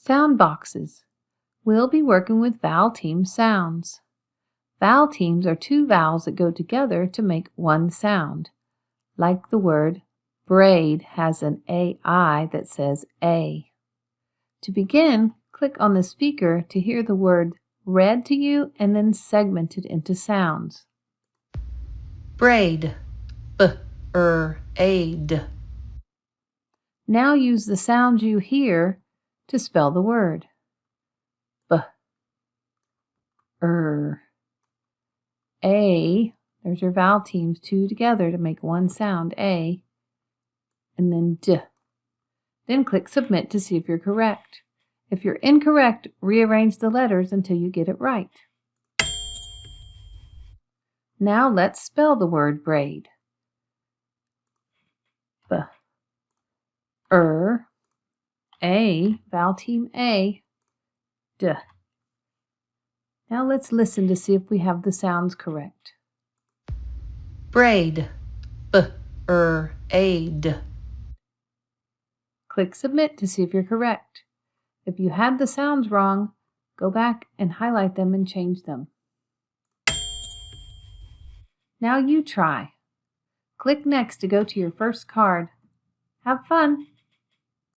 Sound boxes. We'll be working with vowel team sounds. Vowel teams are two vowels that go together to make one sound. Like the word braid has an AI that says A. To begin, click on the speaker to hear the word read to you and then segmented into sounds. Braid, b-er-aid. Now use the sounds you hear to spell the word. A, there's your vowel teams, two together to make one sound, A, and then D. Then click Submit to see if you're correct. If you're incorrect, rearrange the letters until you get it right. Now let's spell the word braid. A, vowel team A, D. Now let's listen to see if we have the sounds correct. Braid, b-er-aid. Click Submit to see if you're correct. If you had the sounds wrong, go back and highlight them and change them. Now you try. Click Next to go to your first card. Have fun!